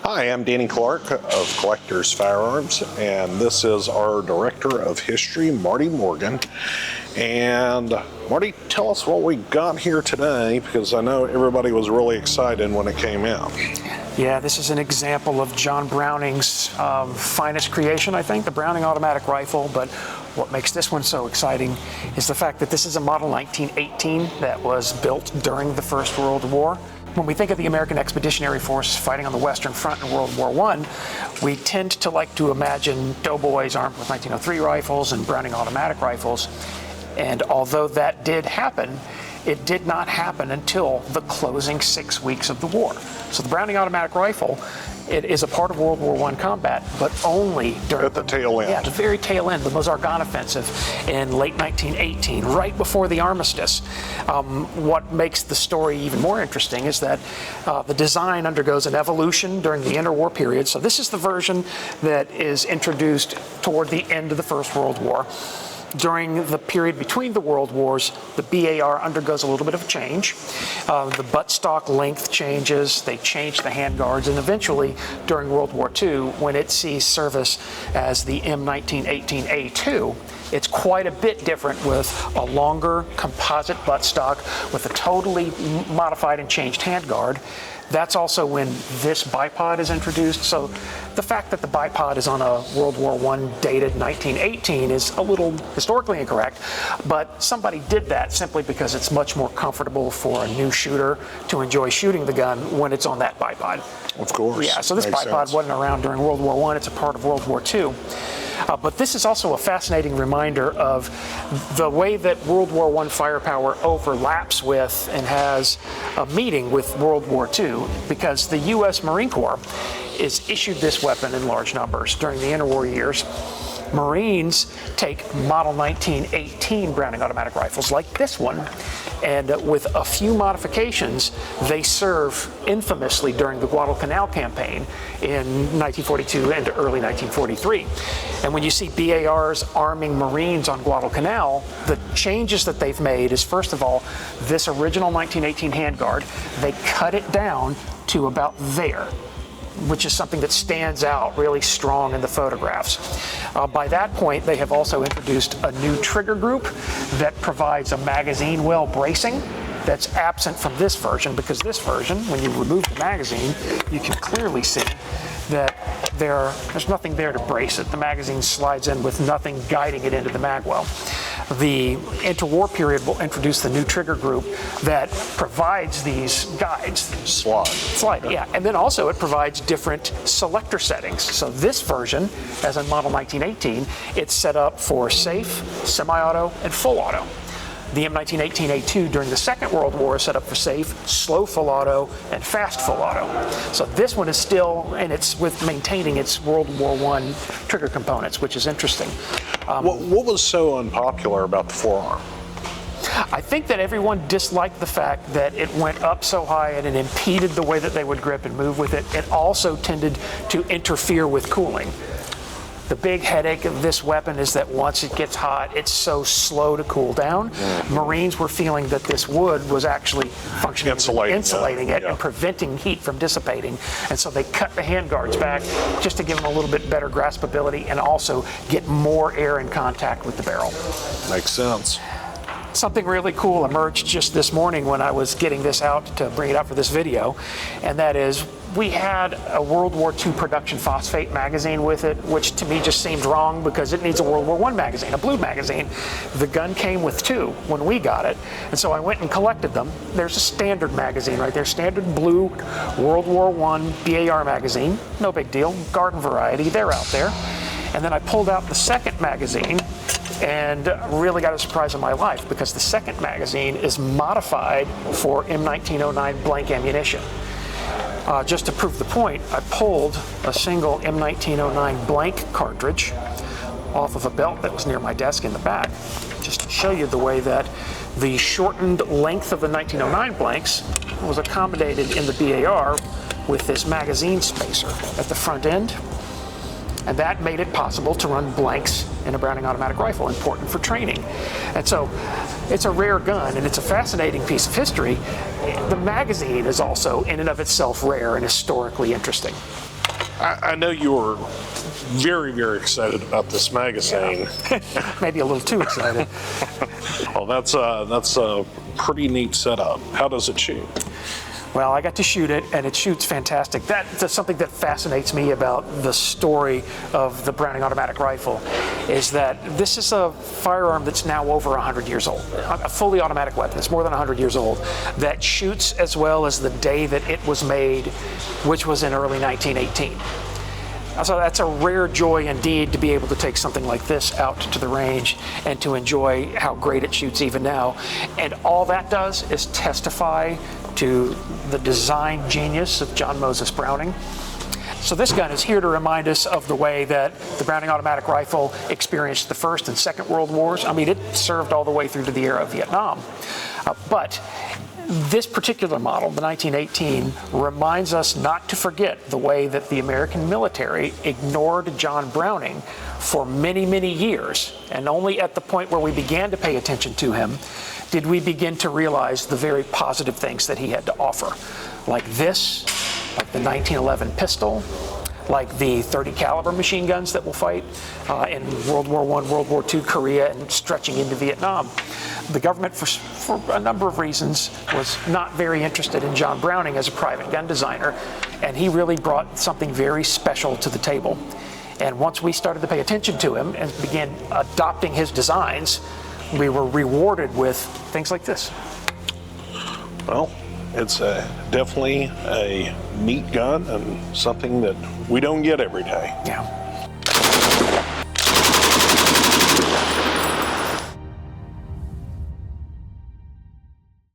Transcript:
Hi, I'm Danny Clark of Collectors Firearms, and this is our Director of History, Marty Morgan. And Marty, tell us what we got here today, because I know everybody was really excited when it came out. Yeah, this is an example of John Browning's finest creation, I think, the Browning automatic rifle. But what makes this one so exciting is the fact that this is a model 1918 that was built during the First World War. When we think of the American Expeditionary Force fighting on the Western Front in World War I, we tend to like to imagine doughboys armed with 1903 rifles and Browning automatic rifles. And although that did happen, it did not happen until the closing 6 weeks of the war. So the Browning automatic rifle, it is a part of World War I combat, but only during the tail end. Yeah, the very tail end, the Meuse-Argonne offensive in late 1918, right before the armistice. What makes the story even more interesting is that the design undergoes an evolution during the interwar period. So this is the version that is introduced toward the end of the First World War. During the period between the world wars, the BAR undergoes a little bit of a change. The buttstock length changes, they change the handguards, and eventually during World War II, when it sees service as the M1918A2, it's quite a bit different with a longer composite buttstock with a totally modified and changed handguard. That's also when this bipod is introduced. So the fact that the bipod is on a World War I dated 1918 is a little historically incorrect, but somebody did that simply because it's much more comfortable for a new shooter to enjoy shooting the gun when it's on that bipod. Of course. Yeah, so this bipod wasn't around during World War I, it's a part of World War II. But this is also a fascinating reminder of the way that World War I firepower overlaps with and has a meeting with World War II, because the U.S. Marine Corps is issued this weapon in large numbers during the interwar years. Marines take model 1918 Browning automatic rifles like this one, and with a few modifications, they serve infamously during the Guadalcanal campaign in 1942 and early 1943. And when you see BARs arming Marines on Guadalcanal, the changes that they've made is, first of all, this original 1918 handguard, they cut it down to about there, which is something that stands out really strong in the photographs. By that point, they have also introduced a new trigger group that provides a magazine well bracing that's absent from this version, because this version, when you remove the magazine, you can clearly see that there's nothing there to brace it. The magazine slides in with nothing guiding it into the mag well. The interwar period will introduce the new trigger group that provides these guides. Slide, yeah. And then also it provides different selector settings. So this version, as in model 1918, it's set up for safe, semi-auto, and full auto. The M1918A2 during the Second World War is set up for safe, slow full auto, and fast full auto. So this one is still, and it's with maintaining its World War I trigger components, which is interesting. What was so unpopular about the forearm? I think that everyone disliked the fact that it went up so high and it impeded the way that they would grip and move with it. It also tended to interfere with cooling. The big headache of this weapon is that once it gets hot, it's so slow to cool down. Marines were feeling that this wood was actually functioning insulating it and preventing heat from dissipating. And so they cut the handguards back just to give them a little bit better graspability and also get more air in contact with the barrel. Makes sense. Something really cool emerged just this morning when I was getting this out to bring it out for this video, and that is we had a World War II production phosphate magazine with it, which to me just seemed wrong because it needs a World War I magazine, a blue magazine. The gun came with two when we got it, and so I went and collected them. There's a standard magazine right there, standard blue World War I BAR magazine, no big deal, garden variety, they're out there. And then I pulled out the second magazine and really got a surprise in my life, because the second magazine is modified for M1909 blank ammunition. Just to prove the point, I pulled a single M1909 blank cartridge off of a belt that was near my desk in the back, just to show you the way that the shortened length of the 1909 blanks was accommodated in the BAR with this magazine spacer at the front end. And that made it possible to run blanks in a Browning automatic rifle, important for training. And so it's a rare gun, and it's a fascinating piece of history. The magazine is also, in and of itself, rare and historically interesting. I know you were very, very excited about this magazine. Maybe a little too excited. Well, that's a pretty neat setup. How does it shoot? Well, I got to shoot it, and it shoots fantastic. That's something that fascinates me about the story of the Browning automatic rifle, is that this is a firearm that's now over 100 years old, a fully automatic weapon. It's more than 100 years old, that shoots as well as the day that it was made, which was in early 1918. So that's a rare joy indeed to be able to take something like this out to the range and to enjoy how great it shoots even now. And all that does is testify to the design genius of John Moses Browning. So this gun is here to remind us of the way that the Browning automatic rifle experienced the First and Second World Wars. I mean, it served all the way through to the era of Vietnam. But this particular model, the 1918, reminds us not to forget the way that the American military ignored John Browning for many, many years. And only at the point where we began to pay attention to him did we begin to realize the very positive things that he had to offer. Like this, like the 1911 pistol, like the .30 caliber machine guns that will fight in World War I, World War II, Korea, and stretching into Vietnam. The government, for a number of reasons, was not very interested in John Browning as a private gun designer, and he really brought something very special to the table. And once we started to pay attention to him and began adopting his designs, we were rewarded with things like this. Well, it's definitely a neat gun and something that we don't get every day. Yeah.